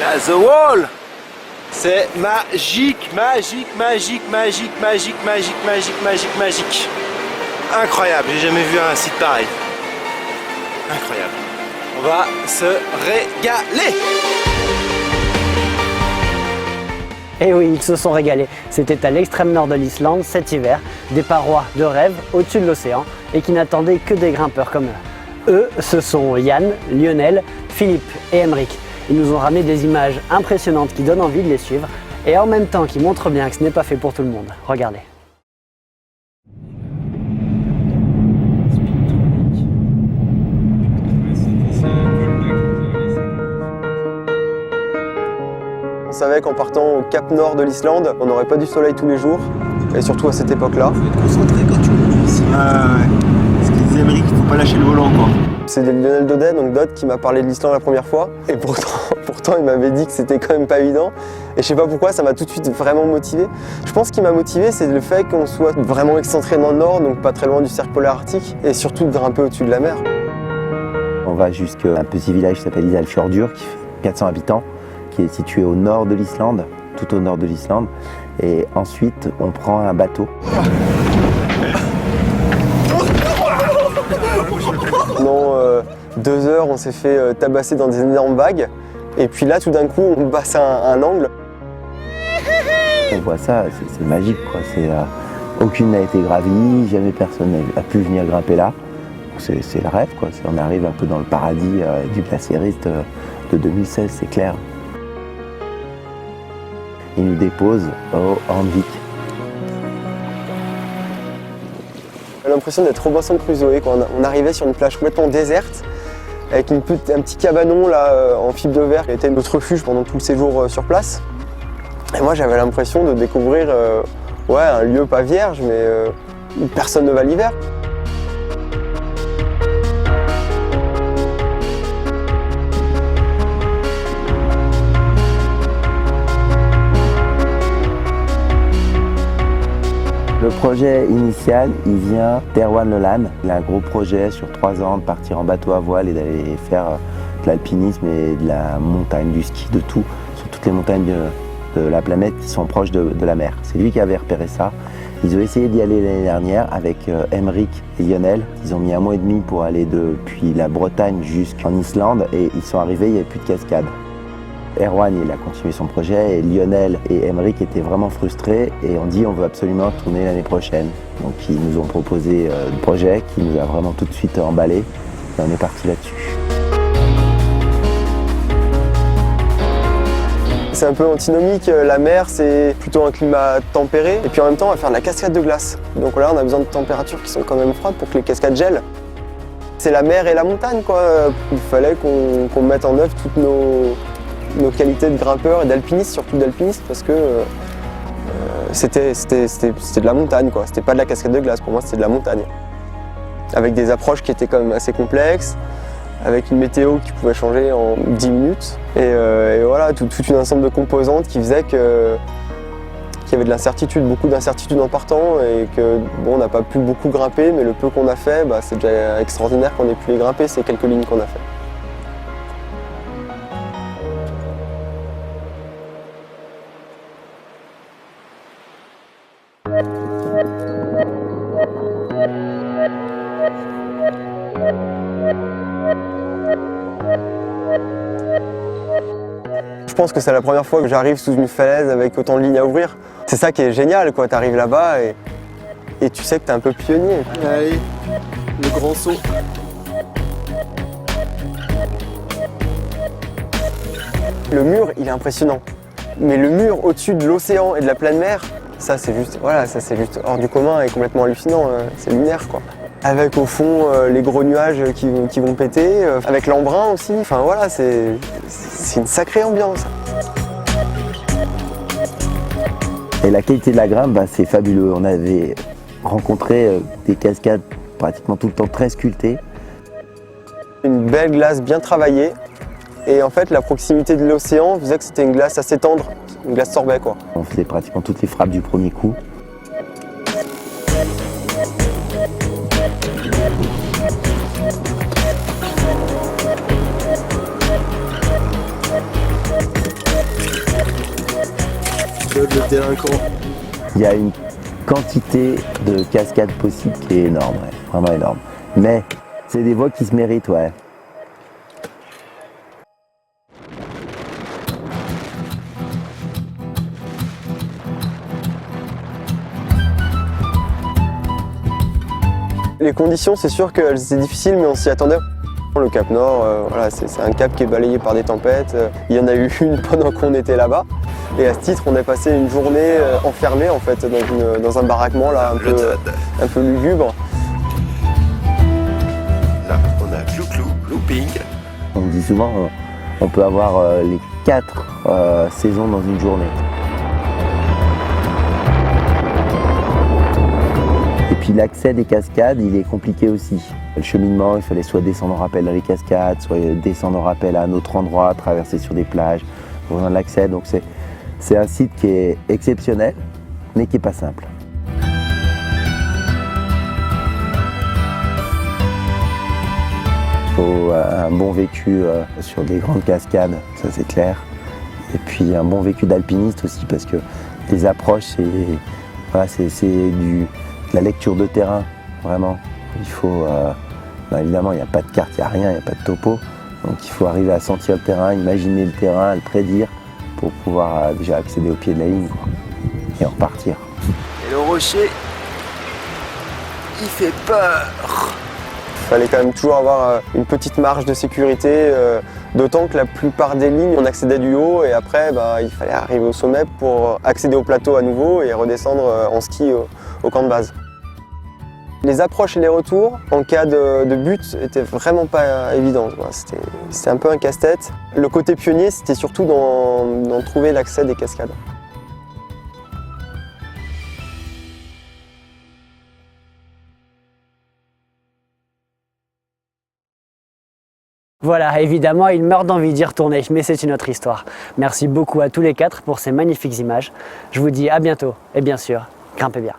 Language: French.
La The Wall. C'est magique, magique, magique, magique, magique, magique, magique, magique, magique. Incroyable, j'ai jamais vu un site pareil. Incroyable. On va se régaler. Et oui, ils se sont régalés. C'était à l'extrême nord de l'Islande cet hiver, des parois de rêve au-dessus de l'océan et qui n'attendaient que des grimpeurs comme eux. Eux, ce sont Yann, Lionel, Philippe et Emeric. Ils nous ont ramené des images impressionnantes qui donnent envie de les suivre et en même temps qui montrent bien que ce n'est pas fait pour tout le monde. Regardez. On savait qu'en partant au cap nord de l'Islande, on n'aurait pas du soleil tous les jours, et surtout à cette époque-là. Il faut être concentré quand tu roules ici. Ce qu'il disait Emeric, il ne faut pas lâcher le volant quoi. C'est Lionel Daudet, donc Dot, qui m'a parlé de l'Islande la première fois, et pourtant il m'avait dit que c'était quand même pas évident. Et je sais pas pourquoi, ça m'a tout de suite vraiment motivé. Je pense qu'il m'a motivé, c'est le fait qu'on soit vraiment excentré dans le nord, donc pas très loin du cercle polaire arctique, et surtout de grimper au-dessus de la mer. On va jusqu'à un petit village qui s'appelle Ísafjörður, qui fait 400 habitants, qui est situé au nord de l'Islande, tout au nord de l'Islande. Et ensuite, on prend un bateau. Pendant 2 heures, on s'est fait tabasser dans des énormes vagues. Et puis là, tout d'un coup, on passe un angle. On voit ça, c'est magique, quoi. Aucune n'a été gravie, jamais personne n'a pu venir grimper là. C'est le rêve, quoi. On arrive un peu dans le paradis du glaciériste de 2016, c'est clair. Il nous dépose au Hornvik. J'ai l'impression d'être Robinson Crusoe quand on arrivait sur une plage complètement déserte avec un petit cabanon là, en fibre de verre qui était notre refuge pendant tout le séjour sur place. Et moi j'avais l'impression de découvrir un lieu pas vierge mais où personne ne va l'hiver. Le projet initial, il vient d'Erwan Leland. Il a un gros projet sur 3 ans de partir en bateau à voile et d'aller faire de l'alpinisme et de la montagne, du ski, de tout, sur toutes les montagnes de la planète qui sont proches de la mer. C'est lui qui avait repéré ça. Ils ont essayé d'y aller l'année dernière avec Emeric et Lionel. Ils ont mis 1 mois et demi pour aller depuis la Bretagne jusqu'en Islande et ils sont arrivés, il n'y avait plus de cascade. Erwan, il a continué son projet et Lionel et Emeric étaient vraiment frustrés et on dit on veut absolument tourner l'année prochaine. Donc ils nous ont proposé le projet qui nous a vraiment tout de suite emballé et on est parti là-dessus. C'est un peu antinomique, la mer c'est plutôt un climat tempéré et puis en même temps on va faire de la cascade de glace. Donc là on a besoin de températures qui sont quand même froides pour que les cascades gèlent. C'est la mer et la montagne quoi. Il fallait qu'on mette en œuvre toutes nos qualités de grimpeur et d'alpiniste, surtout d'alpiniste, parce que c'était de la montagne, quoi. C'était pas de la cascade de glace, pour moi c'était de la montagne. Avec des approches qui étaient quand même assez complexes, avec une météo qui pouvait changer en 10 minutes. Et voilà, tout un ensemble de composantes qui faisaient qu'il y avait de l'incertitude, beaucoup d'incertitudes en partant, et que bon, on n'a pas pu beaucoup grimper, mais le peu qu'on a fait, c'est déjà extraordinaire qu'on ait pu les grimper, ces quelques lignes qu'on a fait. Je pense que c'est la première fois que j'arrive sous une falaise avec autant de lignes à ouvrir. C'est ça qui est génial, quoi. Tu arrives là-bas et tu sais que tu es un peu pionnier. Allez, le grand saut. Le mur, il est impressionnant. Mais le mur au-dessus de l'océan et de la pleine mer, ça c'est juste hors du commun et complètement hallucinant. C'est lunaire, quoi. Avec au fond les gros nuages qui vont péter, avec l'embrun aussi. Enfin voilà, c'est une sacrée ambiance. Et la qualité de la grimpe, c'est fabuleux. On avait rencontré des cascades pratiquement tout le temps très sculptées. Une belle glace bien travaillée. Et en fait, la proximité de l'océan faisait que c'était une glace assez tendre, une glace sorbet, quoi. On faisait pratiquement toutes les frappes du premier coup. délinquant. Il y a une quantité de cascades possibles qui est énorme, ouais, vraiment énorme. Mais c'est des voies qui se méritent, ouais. Les conditions, c'est sûr que c'est difficile, mais on s'y attendait. Le Cap Nord, voilà, c'est un cap qui est balayé par des tempêtes. Il y en a eu une pendant qu'on était là-bas. Et à ce titre, on a passé une journée enfermée en fait, dans un baraquement là, un peu lugubre. Là, on a Clou-Clou, Looping. On dit souvent on peut avoir les 4 saisons dans une journée. Et puis l'accès des cascades, il est compliqué aussi. Le cheminement, il fallait soit descendre en rappel dans les cascades, soit descendre en rappel à un autre endroit, traverser sur des plages, pour rejoindre l'accès. Donc c'est un site qui est exceptionnel, mais qui n'est pas simple. Il faut un bon vécu sur des grandes cascades, ça c'est clair. Et puis un bon vécu d'alpiniste aussi, parce que les approches, c'est voilà, de la lecture de terrain, vraiment. Il faut, évidemment, il n'y a pas de carte, il n'y a rien, il n'y a pas de topo. Donc il faut arriver à sentir le terrain, imaginer le terrain, à le prédire pour pouvoir déjà accéder au pied de la ligne quoi, et en repartir. Et le rocher, il fait peur. Il fallait quand même toujours avoir une petite marge de sécurité, d'autant que la plupart des lignes, on accédait du haut et après, il fallait arriver au sommet pour accéder au plateau à nouveau et redescendre en ski au camp de base. Les approches et les retours, en cas de but, étaient vraiment pas évidents. C'était un peu un casse-tête. Le côté pionnier, c'était surtout d'en trouver l'accès des cascades. Voilà, évidemment, il meurt d'envie d'y retourner, mais c'est une autre histoire. Merci beaucoup à tous les 4 pour ces magnifiques images. Je vous dis à bientôt et bien sûr, grimpez bien.